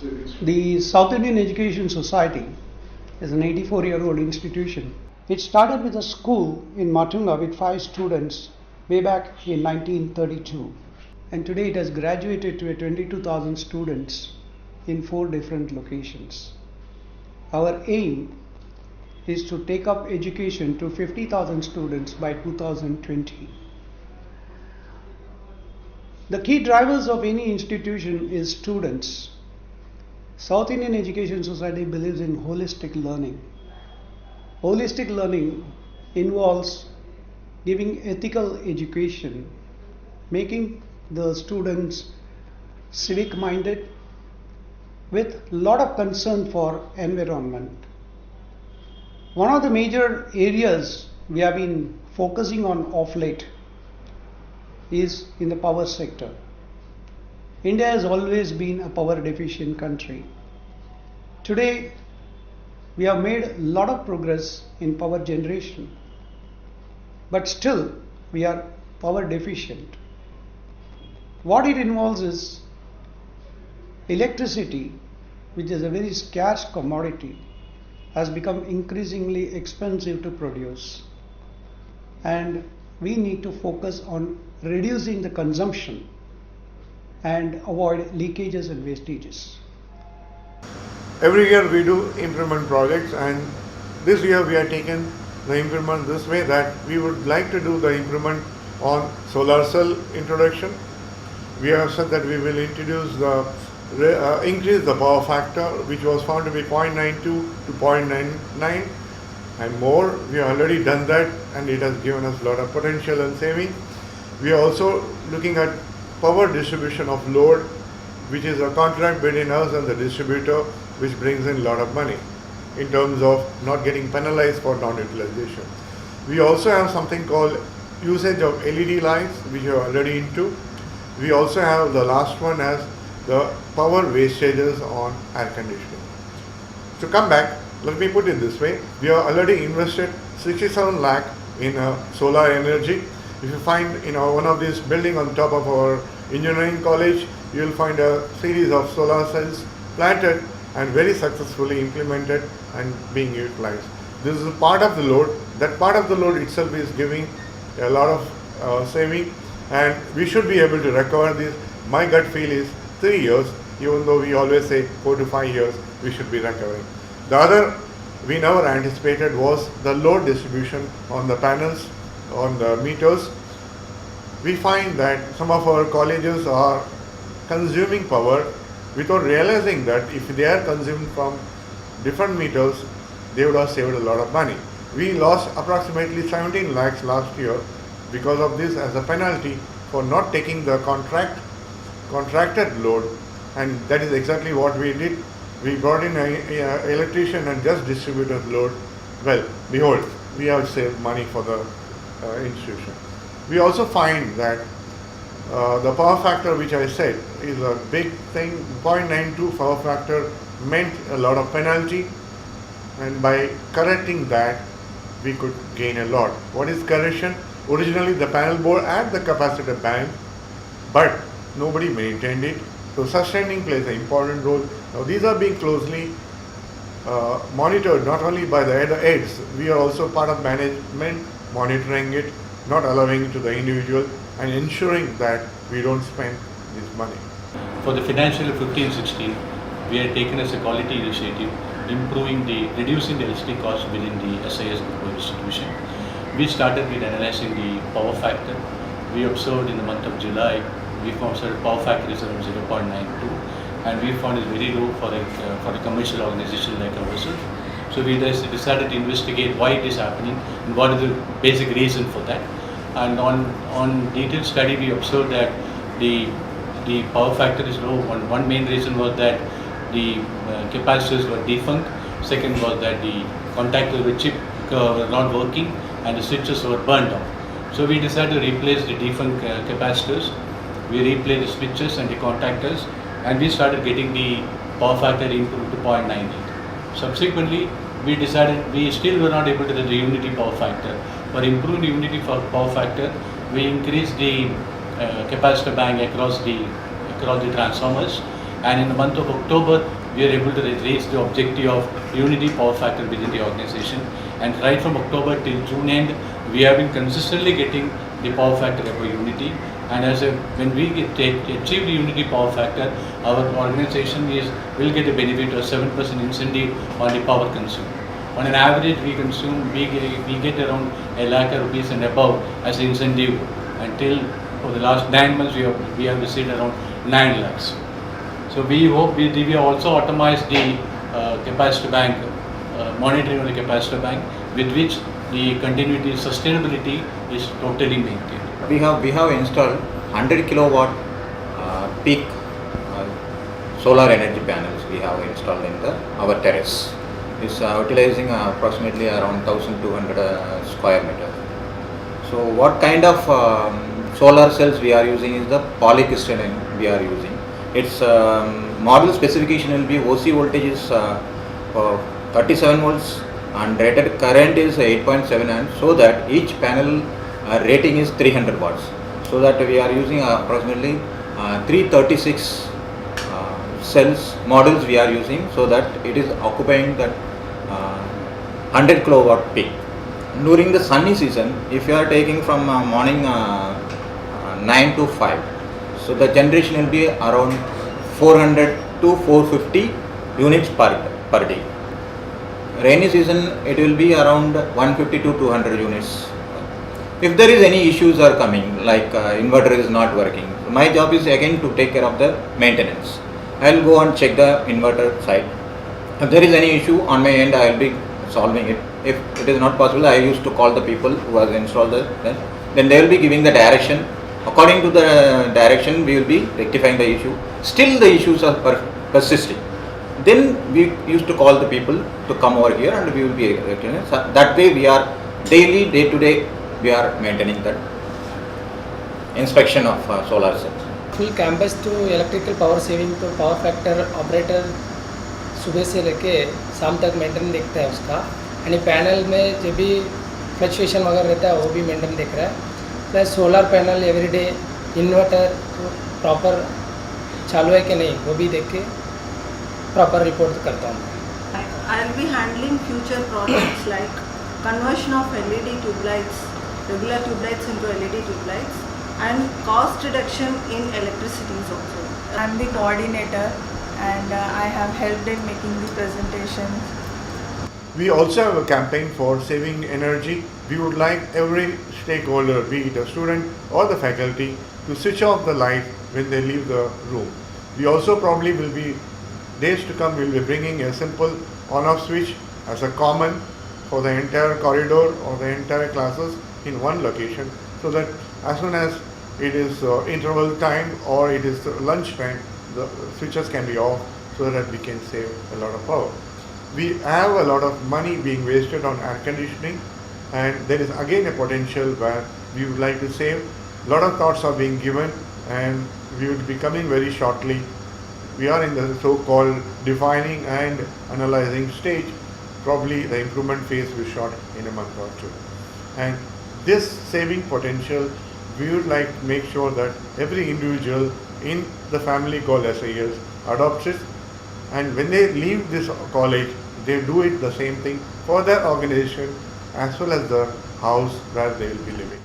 The South Indian Education Society is an 84-year-old institution. It started with a school in Matunga with 5 students way back in 1932, and today it has graduated to 22,000 students in 4 different locations. Our aim is to take up education to 50,000 students by 2020. The key drivers of any institution is students. South Indian Education Society believes in holistic learning. Holistic learning involves giving ethical education, making the students civic minded with a lot of concern for environment. One of the major areas we have been focusing on of late is in the power sector. India has always been a power deficient country. Today, we have made a lot of progress in power generation, but still we are power deficient. What it involves is electricity, which is a very scarce commodity, has become increasingly expensive to produce, and we need to focus on reducing the consumption and avoid leakages and wastages. Every year we do improvement projects, and this year we have taken the improvement this way that we would like to do the improvement on solar cell introduction. We have said that we will introduce increase the power factor, which was found to be 0.92 to 0.99 and more. We have already done that, and it has given us a lot of potential and saving. We are also looking at power distribution of load, which is a contract between us and the distributor, which brings in a lot of money in terms of not getting penalized for non-utilization. We also have something called usage of LED lights, which we are already into. We also have the last one as the power wastages on air conditioning. To come back, let me put it this way. We have already invested 67 lakh in solar energy. If you find one of these buildings on top of our engineering college, you will find a series of solar cells planted and very successfully implemented and being utilized. This is a part of the load. That part of the load itself is giving a lot of saving, and we should be able to recover this. My gut feel is 3 years, even though we always say 4 to 5 years, we should be recovering. The other we never anticipated was the load distribution on the panels, on the meters. We find that some of our colleges are consuming power without realizing that if they are consumed from different meters, they would have saved a lot of money. We lost approximately 17 lakhs last year because of this as a penalty for not taking the contracted load, and that is exactly what we did. We brought in an electrician and just distributed load. Well, behold, we have saved money for the institution. We also find that the power factor, which I said is a big thing, 0.92 power factor meant a lot of penalty, and by correcting that we could gain a lot. What is correction? Originally the panel board had the capacitor bank, but nobody maintained it. So sustaining plays an important role. Now these are being closely monitored not only by the heads, we are also part of management monitoring it, not allowing it to the individual, and ensuring that we don't spend this money. For the financial year 15-16, we had taken as a quality initiative, reducing the electricity cost within the SIES group of institution. We started with analyzing the power factor. We observed in the month of July, we found that power factor is around 0.92, and we found it very low for a commercial organization like ourselves. So we decided to investigate why it is happening and what is the basic reason for that. And on detailed study, we observed that the power factor is low. One main reason was that the capacitors were defunct. Second was that the contactors with chip were not working and the switches were burned off. So we decided to replace the defunct capacitors. We replaced the switches and the contactors, and we started getting the power factor improved to 0.98. Subsequently, we decided we still were not able to get the unity power factor. For improving the unity power factor, we increased the capacitor bank across the transformers, and in the month of October we are able to reach the objective of unity power factor within the organization, and right from October till June end we have been consistently getting the power factor above unity, and when we achieve the unity power factor, our organization will get a benefit of 7% incentive on the power consumed. On an average, we get around a lakh rupees and above as incentive. Until for the last 9 months, we have received around 9 lakhs. So we hope we also automate the capacitor bank, monitoring of the capacitor bank, with which the continuity sustainability is totally maintained. We have installed 100 kilowatt peak solar energy panels. We have installed in our terrace. It's utilizing approximately around 1200 square meter. So what kind of solar cells we are using is the polycrystalline we are using. Its model specification will be OC voltage is 37 volts and rated current is 8.7 amps, so that each panel rating is 300 watts. So that we are using approximately 336 cells models we are using, so that it is occupying that 100 kilowatt peak. During the sunny season, if you are taking from morning 9 to 5, so the generation will be around 400 to 450 units per day. Rainy season, it will be around 150 to 200 units. If there is any issues are coming, like inverter is not working, my job is again to take care of the maintenance. I will go and check the inverter side. If there is any issue on my end, I will be solving it. If it is not possible, I used to call the people who has installed then they will be giving the direction. According to the direction, we will be rectifying the issue. Still the issues are persisting. Then we used to call the people to come over here and we will be rectifying. So that way we are daily, day to day, we are maintaining that inspection of solar cells. Full campus to electrical power saving तो power factor operator सुबह से लेके शाम तक maintain देखता है उसका, यानी पैनल में जो भी फ्लक्चुएशन वगैरह रहता है वो भी मेंटेन देख रहा है, plus solar panel everyday inverter proper चालू है कि नहीं वो भी देख के प्रॉपर रिपोर्ट करता हूँ. I'll be handling future projects like conversion of LED tube lights, regular tube lights into LED tube lights, and cost reduction in electricity also. I'm the coordinator and I have helped in making the presentations. We also have a campaign for saving energy. We would like every stakeholder, be it a student or the faculty, to switch off the light when they leave the room. We also probably will be, days to come, will be bringing a simple on-off switch as a common for the entire corridor or the entire classes in one location, so that as soon as it is interval time or it is lunch time, the switches can be off so that we can save a lot of power. We have a lot of money being wasted on air conditioning, and there is again a potential where we would like to save. A lot of thoughts are being given and we will be coming very shortly. We are in the so-called defining and analyzing stage. Probably the improvement phase will start in a month or two. And this saving potential, we would like to make sure that every individual in the family called SIES adopts it, and when they leave this college, they do it the same thing for their organization as well as the house where they will be living.